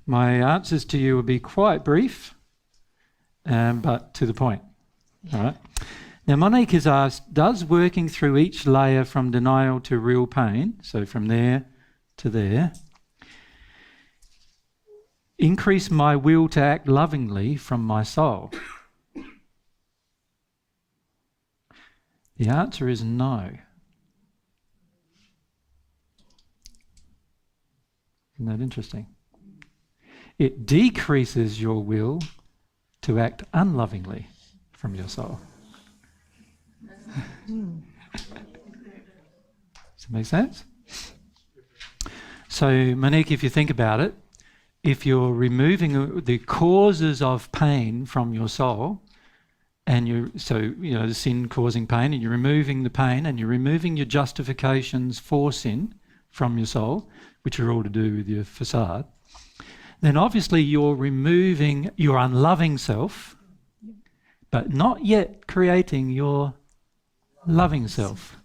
My answers to you will be quite brief, but to the point. All right. Now, Monique has asked, does working through each layer from denial to real pain, so from there to there, increase my will to act lovingly from my soul? The answer is no. Isn't that interesting? It decreases your will to act unlovingly from your soul. Does that make sense? So, Monique, if you think about it, if you're removing the causes of pain from your soul, and the sin causing pain, and you're removing the pain, and you're removing your justifications for sin from your soul, which are all to do with your facade, then obviously you're removing your unloving self, but not yet creating your loving self.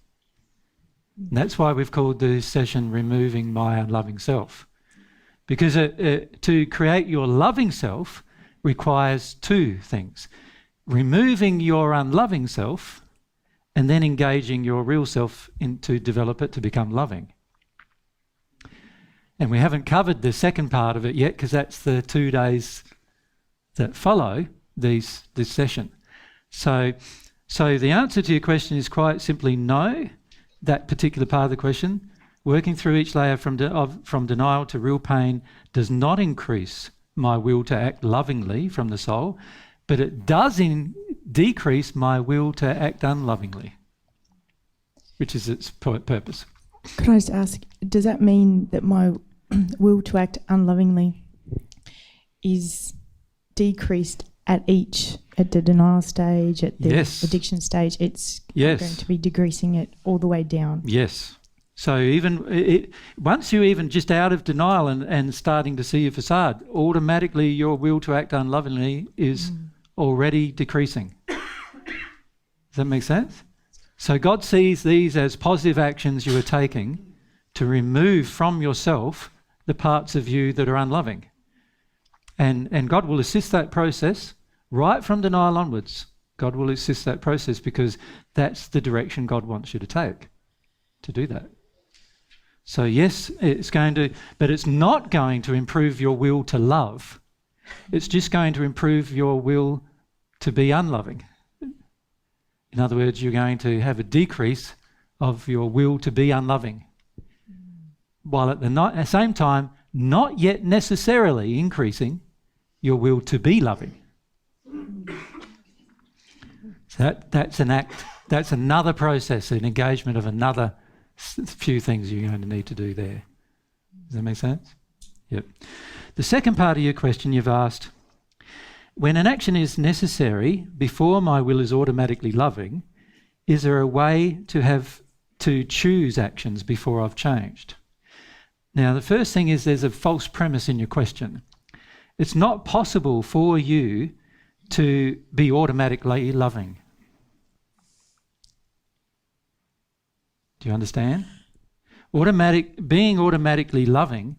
And that's why we've called the session Removing My Unloving Self. Because to create your loving self requires two things. Removing your unloving self and then engaging your real self to develop it to become loving. And we haven't covered the second part of it yet because that's the 2 days that follow this session. So the answer to your question is quite simply no, that particular part of the question. Working through each layer from denial to real pain does not increase my will to act lovingly from the soul, but it does decrease my will to act unlovingly, which is its purpose. Could I just ask, does that mean that my will to act unlovingly is decreased at the denial stage, at the addiction stage? It's going to be decreasing it all the way down. Yes. So once you're even just out of denial and starting to see your facade, automatically your will to act unlovingly is already decreasing. Does that make sense? So God sees these as positive actions you are taking to remove from yourself the parts of you that are unloving. And God will assist that process right from denial onwards. God will assist that process because that's the direction God wants you to take, to do that. So yes, it's going to, but it's not going to improve your will to love. It's just going to improve your will to be unloving. In other words, you're going to have a decrease of your will to be unloving, while at the same time, not yet necessarily increasing your will to be loving. So that's an act, that's another process, an engagement of another few things you're going to need to do there. Does that make sense? Yep. The second part of your question you've asked, when an action is necessary before my will is automatically loving, is there a way to choose actions before I've changed? Now, the first thing is there's a false premise in your question. It's not possible for you to be automatically loving. Do you understand? Being automatically loving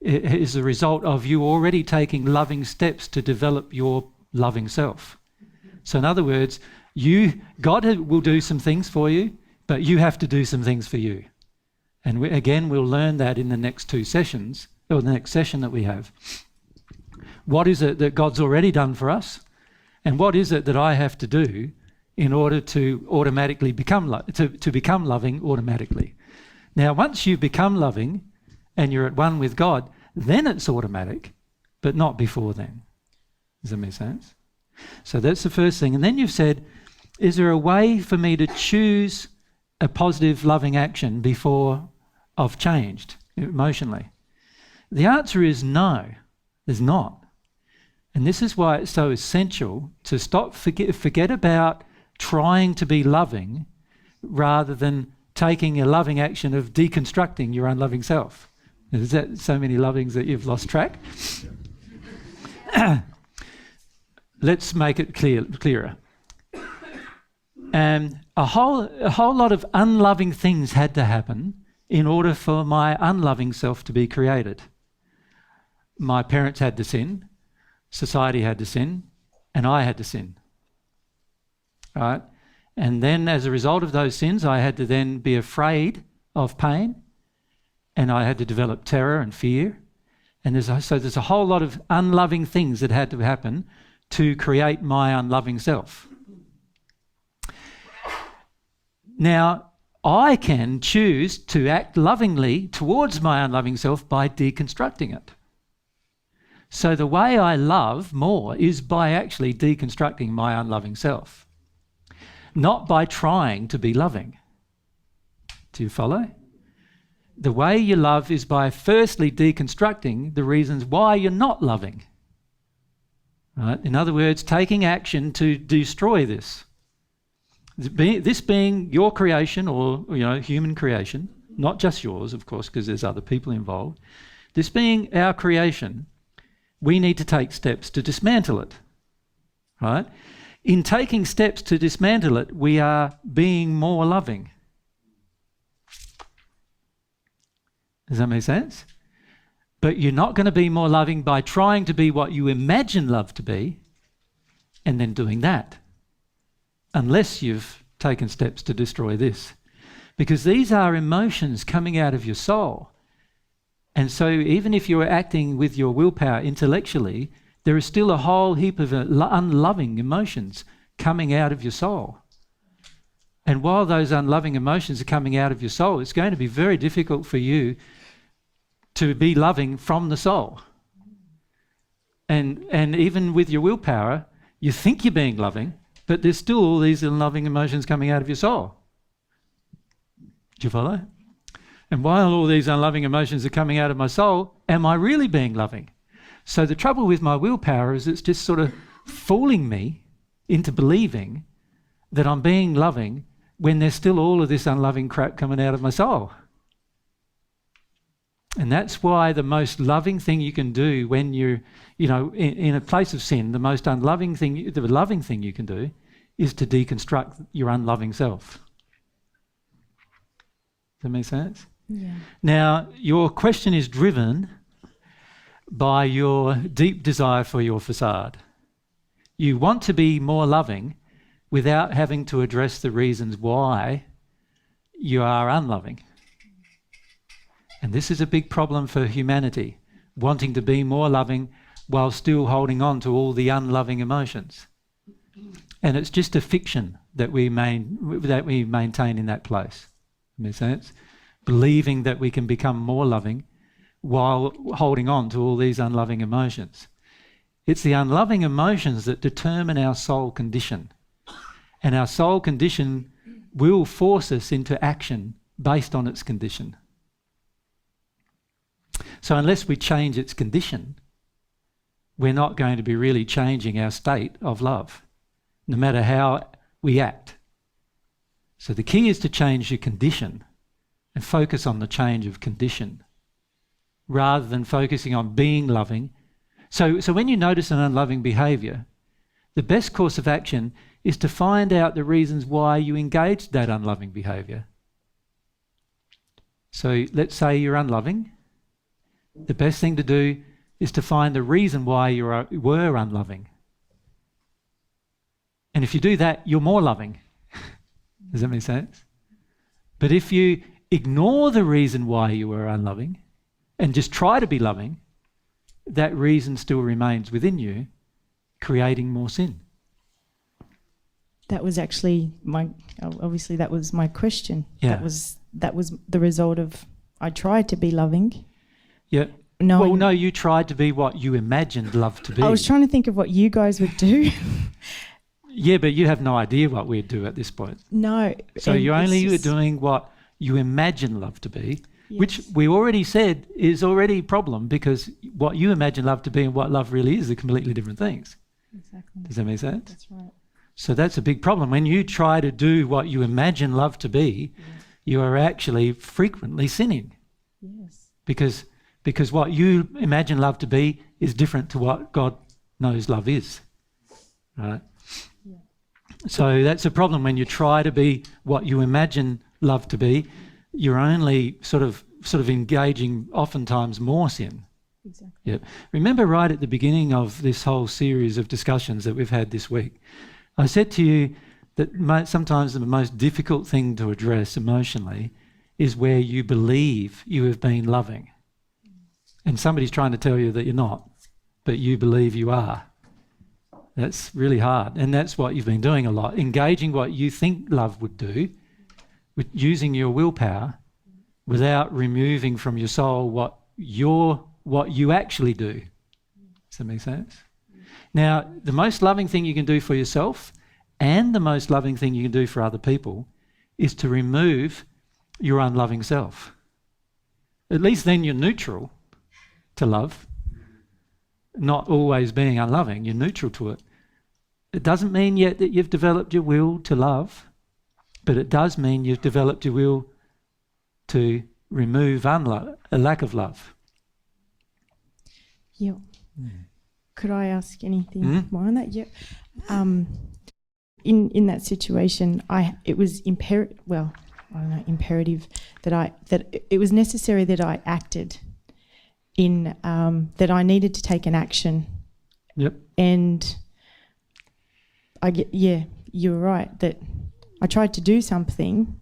is the result of you already taking loving steps to develop your loving self. So in other words, God will do some things for you, but you have to do some things for you. And we'll learn that in the next 2 sessions, or the next session that we have. What is it that God's already done for us? And what is it that I have to do in order to automatically become loving automatically? Now, once you become loving and you're at one with God, then it's automatic, but not before then. Does that make sense? So that's the first thing. And then you've said, is there a way for me to choose a positive loving action before I've changed emotionally? The answer is no, there's not. And this is why it's so essential to forget about trying to be loving rather than taking a loving action of deconstructing your unloving self. Is that so many lovings that you've lost track? Let's make it clearer. A whole lot of unloving things had to happen in order for my unloving self to be created. my parents had to sin, society had to sin, and I had to sin. Right? And then as a result of those sins, I had to then be afraid of pain, and I had to develop terror and fear. And there's a whole lot of unloving things that had to happen to create my unloving self. Now, I can choose to act lovingly towards my unloving self by deconstructing it. So the way I love more is by actually deconstructing my unloving self, not by trying to be loving. Do you follow? The way you love is by firstly deconstructing the reasons why you're not loving. Right? In other words, taking action to destroy this. This being your creation, or human creation, not just yours, of course, because there's other people involved. This being our creation, we need to take steps to dismantle it. Right? In taking steps to dismantle it, we are being more loving. Does that make sense? But you're not going to be more loving by trying to be what you imagine love to be and then doing that, unless you've taken steps to destroy this. Because these are emotions coming out of your soul. And so even if you're acting with your willpower intellectually, there is still a whole heap of unloving emotions coming out of your soul. And while those unloving emotions are coming out of your soul, it's going to be very difficult for you to be loving from the soul. And even with your willpower, you think you're being loving, but there's still all these unloving emotions coming out of your soul. Do you follow? And while all these unloving emotions are coming out of my soul, am I really being loving? So the trouble with my willpower is it's just sort of fooling me into believing that I'm being loving when there's still all of this unloving crap coming out of my soul. And that's why the most loving thing you can do when you're, in a place of sin, the most unloving thing, the loving thing you can do is to deconstruct your unloving self. Does that make sense? Yeah. Now, your question is driven by your deep desire for your facade. You want to be more loving without having to address the reasons why you are unloving. And this is a big problem for humanity, wanting to be more loving while still holding on to all the unloving emotions. And it's just a fiction that we maintain in that place. Makes sense? Believing that we can become more loving while holding on to all these unloving emotions. It's the unloving emotions that determine our soul condition. And our soul condition will force us into action based on its condition. So unless we change its condition, we're not going to be really changing our state of love, no matter how we act. So the key is to change your condition and focus on the change of condition rather than focusing on being loving. So when you notice an unloving behaviour, the best course of action is to find out the reasons why you engaged that unloving behaviour. So let's say you're unloving. The best thing to do is to find the reason why you were unloving. And if you do that, you're more loving. Does that make sense? But if you ignore the reason why you were unloving and just try to be loving, that reason still remains within you, creating more sin. That was actually obviously that was my question. Yeah. That was the result of, I tried to be loving. Yeah. No, you tried to be what you imagined love to be. I was trying to think of what you guys would do. Yeah, but you have no idea what we'd do at this point. No. So you're only doing what you imagine love to be, yes. Which we already said is already a problem, because what you imagine love to be and what love really is are completely different things. Exactly. Does that make sense? That's right. So that's a big problem. When you try to do what you imagine love to be, you are actually frequently sinning. Yes. Because what you imagine love to be is different to what God knows love is. Right? Yeah. So that's a problem. When you try to be what you imagine love to be, you're only sort of engaging oftentimes more sin Exactly. Yep. Remember right at the beginning of this whole series of discussions that we've had this week, I said to you that sometimes the most difficult thing to address emotionally is where you believe you have been loving. And somebody's trying to tell you that you're not, but you believe you are. That's really hard. And that's what you've been doing a lot, engaging what you think love would do, with using your willpower without removing from your soul what you actually do. Does that make sense? Now, the most loving thing you can do for yourself and the most loving thing you can do for other people is to remove your unloving self. At least then you're neutral to love, not always being unloving, you're neutral to it. It doesn't mean yet that you've developed your will to love, but it does mean you've developed your will to remove a lack of love. Yeah. Could I ask anything more on that? Yeah. In that situation, it was imperative that it was necessary that I acted in that I needed to take an action. Yep. And you're right that I tried to do something,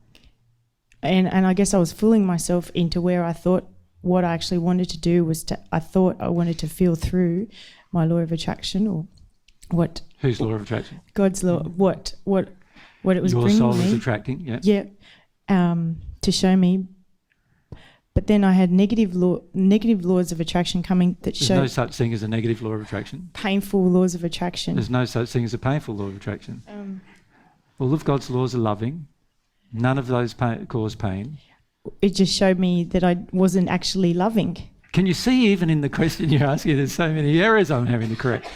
and I guess I was fooling myself into where I thought what I actually wanted to do was I thought I wanted to feel through my law of attraction, or what? Whose law of attraction? God's law. What it was your bringing soul me. is attracting. Yeah. Yeah. To show me. But then I had negative laws of attraction coming that There's showed no such thing as a negative law of attraction. painful laws of attraction. There's no such thing as a painful law of attraction. All of God's laws are loving. None of those cause pain. It just showed me that I wasn't actually loving. Can you see even in the question you're asking, there's so many errors I'm having to correct.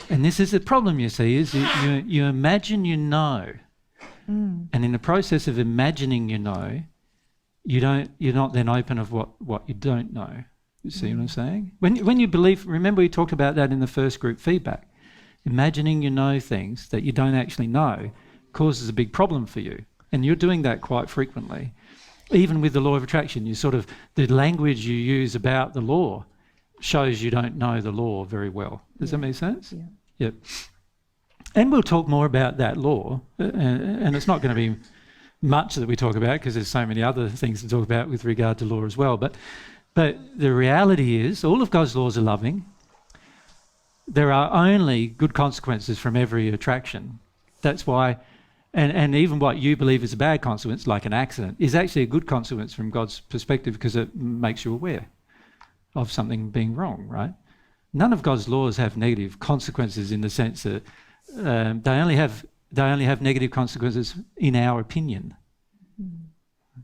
And this is the problem, you see, is you imagine you know. And in the process of imagining you know, you're not then open of what you don't know. You see what I'm saying? When you believe, remember we talked about that in the first group feedback. Imagining you know things that you don't actually know causes a big problem for you. And you're doing that quite frequently. Even with the law of attraction, the language you use about the law shows you don't know the law very well. Does that make sense? Yeah. Yep. And we'll talk more about that law, and it's not going to be much that we talk about because there's so many other things to talk about with regard to law as well. But the reality is all of God's laws are loving. There are only good consequences from every attraction. That's why, and even what you believe is a bad consequence, like an accident, is actually a good consequence from God's perspective because it makes you aware of something being wrong, right? None of God's laws have negative consequences in the sense that they only have negative consequences in our opinion.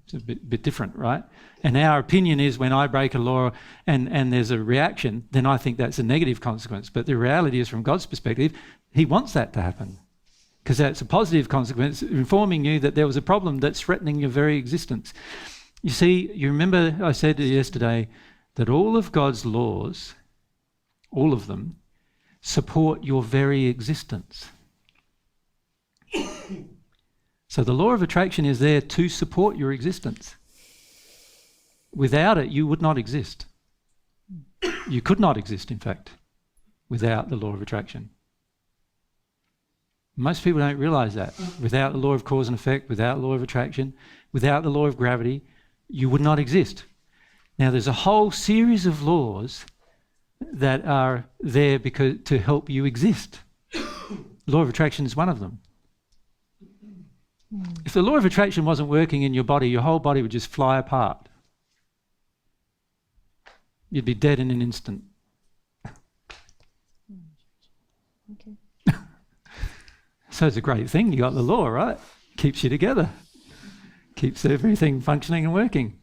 It's a bit different, right? And our opinion is when I break a law and there's a reaction, then I think that's a negative consequence. But the reality is from God's perspective, he wants that to happen because that's a positive consequence, informing you that there was a problem that's threatening your very existence. You see, you remember I said yesterday that all of God's laws, all of them, support your very existence. So the law of attraction is there to support your existence. Without it, you would not exist. You could not exist, in fact, without the law of attraction. Most people don't realise that. Without the law of cause and effect, without the law of attraction, without the law of gravity, you would not exist. Now, there's a whole series of laws that are there to help you exist. Law of attraction is one of them. If the law of attraction wasn't working in your body, your whole body would just fly apart. You'd be dead in an instant. Okay. So it's a great thing. You got the law, right? Keeps you together. Keeps everything functioning and working.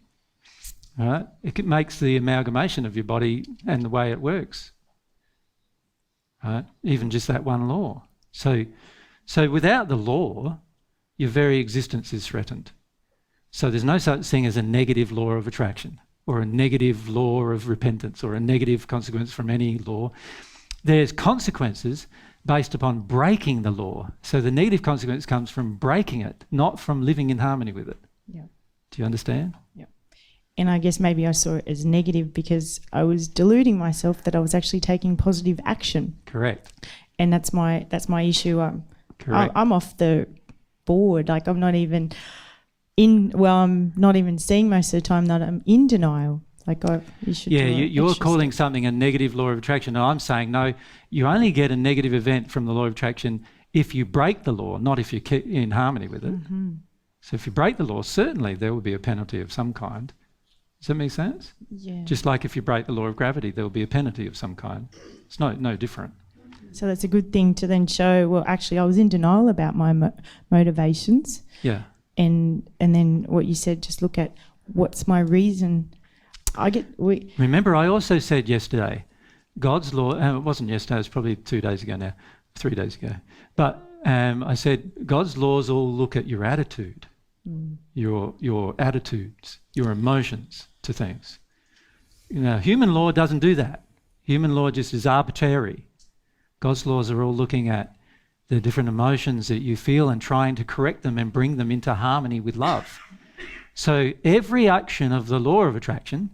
All right? It makes the amalgamation of your body and the way it works. Right? Even just that one law. So without the law, your very existence is threatened. So there's no such thing as a negative law of attraction or a negative law of repentance or a negative consequence from any law. There's consequences based upon breaking the law. So the negative consequence comes from breaking it, not from living in harmony with it. Yeah. Do you understand? Yeah. And I guess maybe I saw it as negative because I was deluding myself that I was actually taking positive action. Correct. And that's my issue. Correct. I'm off the board. Like I'm not even I'm not even seeing most of the time that I'm in denial. Like you should. Yeah, you're calling something a negative law of attraction. And I'm saying, no, you only get a negative event from the law of attraction if you break the law, not if you're in harmony with it. Mm-hmm. So if you break the law, certainly there will be a penalty of some kind. Does that make sense? Yeah. Just like if you break the law of gravity, there will be a penalty of some kind. It's no different. So that's a good thing to then show, well, actually I was in denial about my motivations. Yeah. And then what you said, just look at what's my reason. Remember, I also said yesterday, God's law, it wasn't yesterday, it was probably 2 days ago now, 3 days ago. But I said God's laws all look at your attitude, your attitudes, your emotions to things. You know, human law doesn't do that. Human law just is arbitrary. God's laws are all looking at the different emotions that you feel and trying to correct them and bring them into harmony with love. So every action of the law of attraction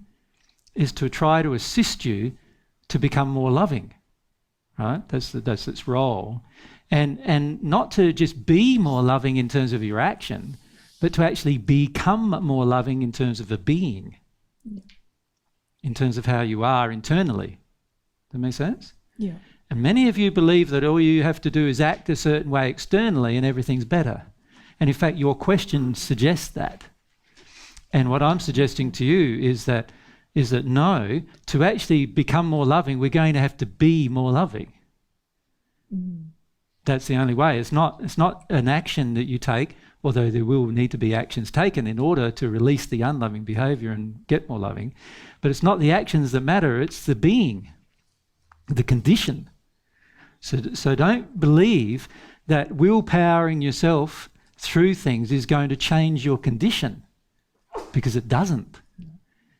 is to try to assist you to become more loving, right? That's its role. And not to just be more loving in terms of your action, but to actually become more loving in terms of a being, in terms of how you are internally. Does that make sense? Yeah. And many of you believe that all you have to do is act a certain way externally and everything's better. And in fact, your question suggests that. And what I'm suggesting to you is that no, to actually become more loving, we're going to have to be more loving. That's the only way. It's not an action that you take, although there will need to be actions taken in order to release the unloving behaviour and get more loving. But it's not the actions that matter, it's the being, the condition. So don't believe that willpowering yourself through things is going to change your condition, because it doesn't.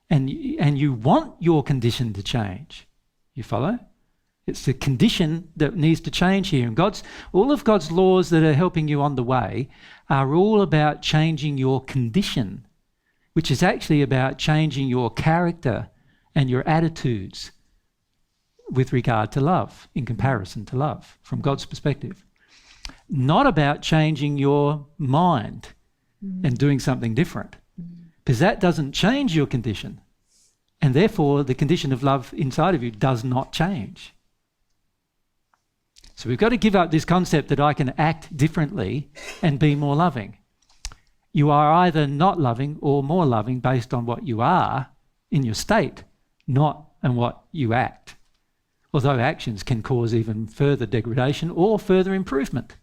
And you want your condition to change. You follow? It's the condition that needs to change here. And all of God's laws that are helping you on the way are all about changing your condition, which is actually about changing your character and your attitudes with regard to love, in comparison to love, from God's perspective. Not about changing your mind and doing something different, because that doesn't change your condition. And therefore, the condition of love inside of you does not change. So we've got to give up this concept that I can act differently and be more loving. You are either not loving or more loving based on what you are in your state, not on what you act. Although actions can cause even further degradation or further improvement.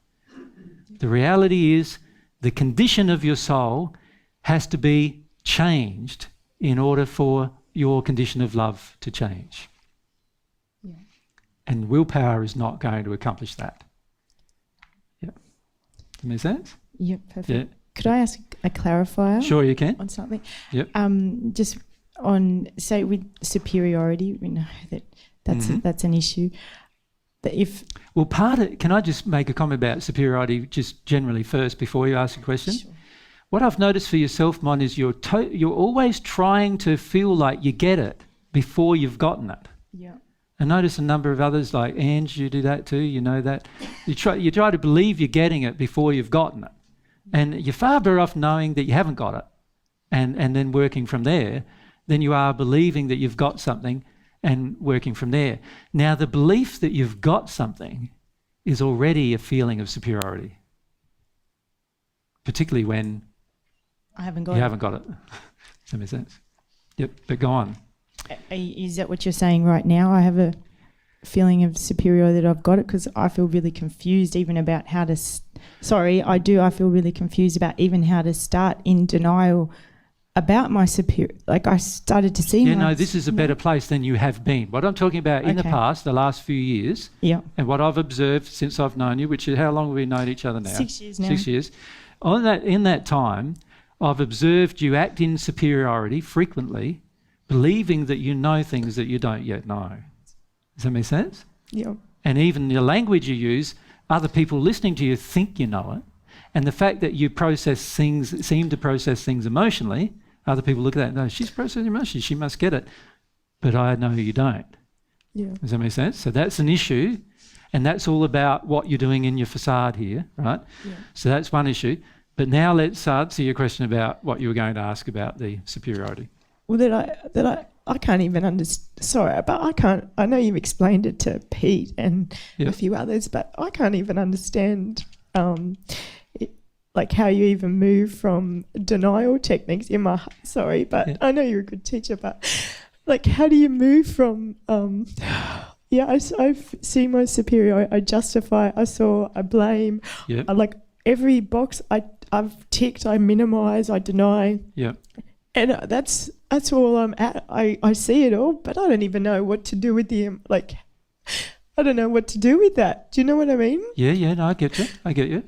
The reality is the condition of your soul has to be changed in order for your condition of love to change. Yeah. And willpower is not going to accomplish that. Yeah. Does that make sense? Yep, perfect. Yeah. Could I ask a clarifier? Sure, you can. On something? Yep. Just on, say, with superiority, we know that's an issue. That can I just make a comment about superiority just generally first before you ask a question? Sure. What I've noticed for yourself, Mon, is you're always trying to feel like you get it before you've gotten it. Yeah. I notice a number of others, like Ange, you do that too, you know that. You try to believe you're getting it before you've gotten it. And you're far better off knowing that you haven't got it and then working from there than you are believing that you've got something and working from there. Now, the belief that you've got something is already a feeling of superiority, particularly when you haven't got it. Does that make sense? Yep, but go on. Is that what you're saying right now? I have a feeling of superiority that I've got it because I feel really confused even about how to... I feel really confused about even how to start in denial about my superior. Like I started to see... this is a better place than you have been. What I'm talking about in the past, the last few years, and what I've observed since I've known you, which is how long have we known each other now? 6 years now. 6 years. In that time, I've observed you act in superiority frequently, believing that you know things that you don't yet know. Does that make sense? Yeah. And even the language you use, other people listening to you think you know it. And the fact that you seem to process things emotionally Other people look at that and go, she's processing emotions, she must get it. But I know you don't. Yeah. Does that make sense? So that's an issue, and that's all about what you're doing in your facade here, right? Yeah. So that's one issue. But now let's answer your question about what you were going to ask about the superiority. Well, I can't even understand. Sorry, but I can't. I know you've explained it to Pete and a few others, but I can't even understand like how you even move from denial techniques in my. Sorry, but I know you're a good teacher, but like, how do you move from? I see my superior. I justify. I blame. Yeah. I like every box I've ticked. I minimise. I deny. Yeah. And that's all I'm at. I see it all, but I don't even know what to do with I don't know what to do with that. Do you know what I mean? Yeah, no, I get you.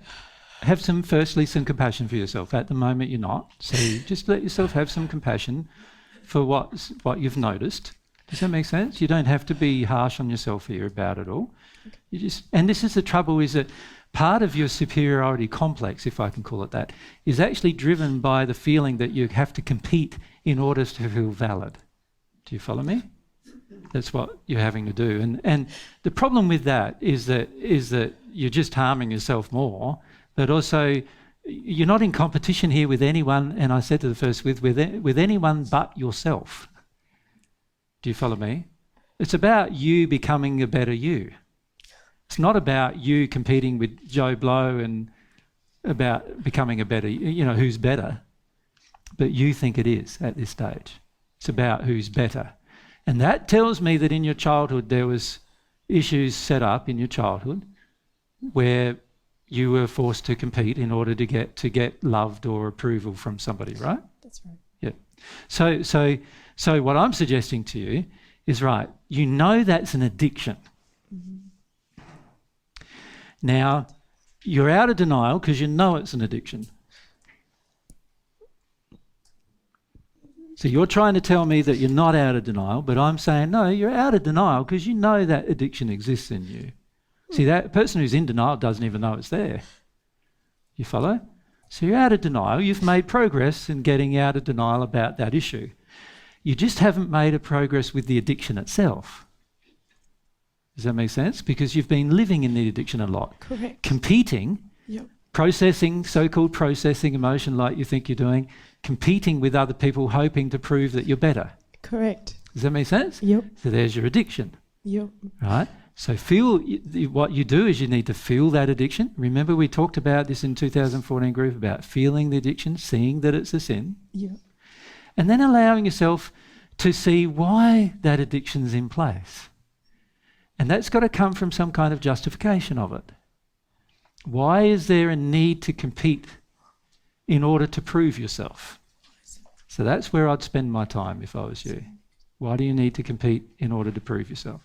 Have firstly some compassion for yourself. At the moment you're not. So just let yourself have some compassion for what you've noticed. Does that make sense? You don't have to be harsh on yourself here about it all. Okay. And this is the trouble, is that part of your superiority complex, if I can call it that, is actually driven by the feeling that you have to compete in order to feel valid. Do you follow me? That's what you're having to do. And the problem with that is that you're just harming yourself more, but also you're not in competition here with anyone, and I said to the first with anyone but yourself. Do you follow me? It's about you becoming a better you. It's not about you competing with Joe Blow and about becoming a better, who's better. But you think it is at this stage. It's about who's better. And that tells me that in your childhood there was issues set up in your childhood where you were forced to compete in order to get loved or approval from somebody, right? That's right. Yeah. So what I'm suggesting to you is, right, that's an addiction. Mm-hmm. Now, you're out of denial because you know it's an addiction. So you're trying to tell me that you're not out of denial, but I'm saying, no, you're out of denial because you know that addiction exists in you. See, that person who's in denial doesn't even know it's there. You follow? So you're out of denial. You've made progress in getting out of denial about that issue. You just haven't made a progress with the addiction itself. Does that make sense? Because you've been living in the addiction a lot. Correct. Competing, processing, so-called processing emotion like you think you're doing, competing with other people, hoping to prove that you're better. Correct. Does that make sense? Yep. So there's your addiction. Yep. Right? So what you do is you need to feel that addiction. Remember we talked about this in 2014 group about feeling the addiction, seeing that it's a sin. Yeah. And then allowing yourself to see why that addiction's in place. And that's got to come from some kind of justification of it. Why is there a need to compete in order to prove yourself? So that's where I'd spend my time if I was you. Why do you need to compete in order to prove yourself?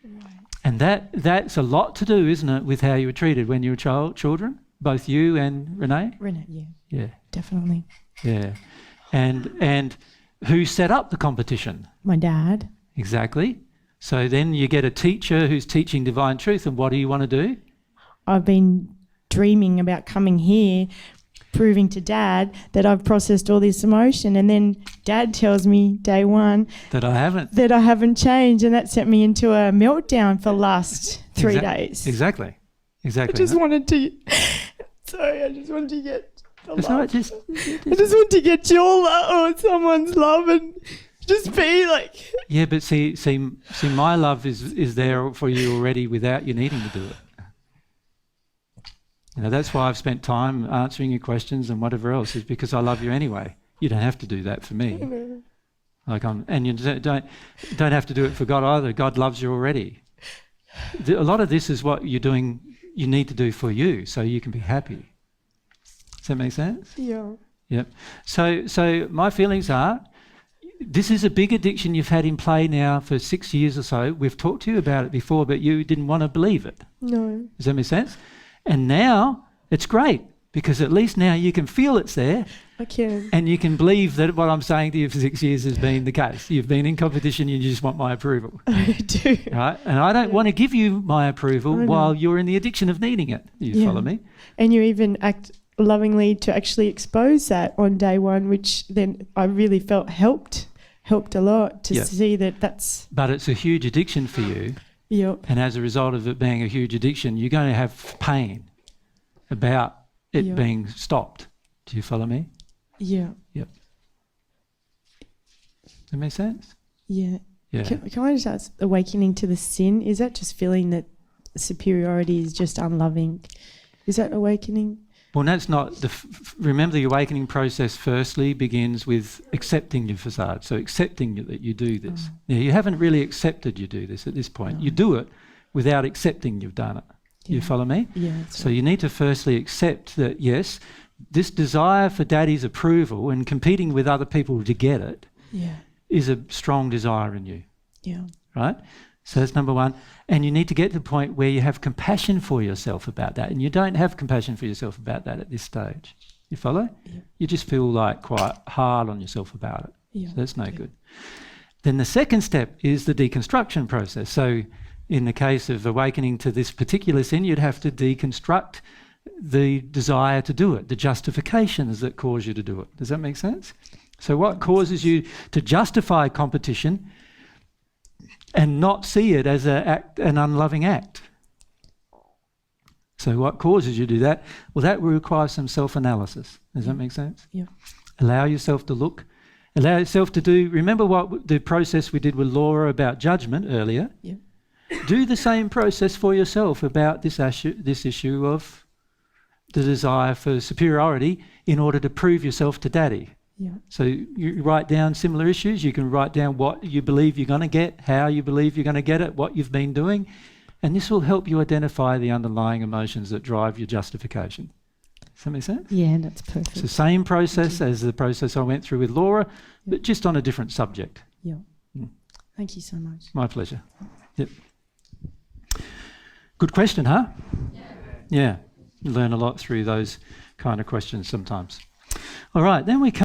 Right. And that's a lot to do, isn't it, with how you were treated when you were children? Both you and Renee? Renee, yeah. Yeah. Definitely. Yeah. And who set up the competition? My dad. Exactly. So then you get a teacher who's teaching divine truth, and what do you want to do? I've been dreaming about coming here, proving to Dad that I've processed all this emotion, and then Dad tells me day one that I haven't changed, and that sent me into a meltdown for the last 3 days. Exactly. I just wanted to get the love. Right, I just want to get your love or someone's love and just be like... Yeah, but see, my love is there for you already without you needing to do it. That's why I've spent time answering your questions and whatever else, is because I love you anyway. You don't have to do that for me. And you don't have to do it for God either. God loves you already. A lot of this is what you're doing, you need to do for you so you can be happy. Does that make sense? Yeah. Yep. So my feelings are, this is a big addiction you've had in play now for 6 years or so. We've talked to you about it before, but you didn't want to believe it. No. Does that make sense? And now it's great because at least now you can feel it's there. I can. And you can believe that what I'm saying to you for 6 years has been the case. You've been in competition and you just want my approval. I do. Right? And I don't want to give you my approval while you're in the addiction of needing it. You follow me? And you even act lovingly to actually expose that on day one, which then I really felt helped a lot to see that that's... But it's a huge addiction for you. Yep. And as a result of it being a huge addiction, you're going to have pain about it being stopped. Do you follow me? Yeah. Yep. Does that make sense? Yeah. Yeah. Can I just ask, awakening to the sin, is that just feeling that superiority is just unloving? Is that awakening? Well, that's not remember, the awakening process firstly begins with accepting your facade. So accepting that you do this. Now, you haven't really accepted you do this at this point. You do it without accepting you've done it. Yeah. You follow me? Yeah. So you need to firstly accept that, yes, this desire for daddy's approval and competing with other people to get it is a strong desire in you. Yeah. Right? So that's number one. And you need to get to the point where you have compassion for yourself about that. And you don't have compassion for yourself about that at this stage. You follow? Yeah. You just feel like quite hard on yourself about it. Yeah. So that's no good. Then the second step is the deconstruction process. So in the case of awakening to this particular sin, you'd have to deconstruct the desire to do it, the justifications that cause you to do it. Does that make sense? So what causes you to justify competition and not see it as an unloving act? So what causes you to do that? Well, that will require some self-analysis. Does that make sense? Yeah. Allow yourself to look. Allow yourself to do... Remember what the process we did with Laura about judgment earlier? Yeah. Do the same process for yourself about this issue of the desire for superiority in order to prove yourself to daddy. Yeah. So you write down similar issues. You can write down what you believe you're going to get, how you believe you're going to get it, what you've been doing. And this will help you identify the underlying emotions that drive your justification. Does that make sense? Yeah, that's perfect. It's the same process as the process I went through with Laura, but just on a different subject. Yeah. Thank you so much. My pleasure. Yep. Good question, huh? Yeah. You learn a lot through those kind of questions sometimes. All right, then we come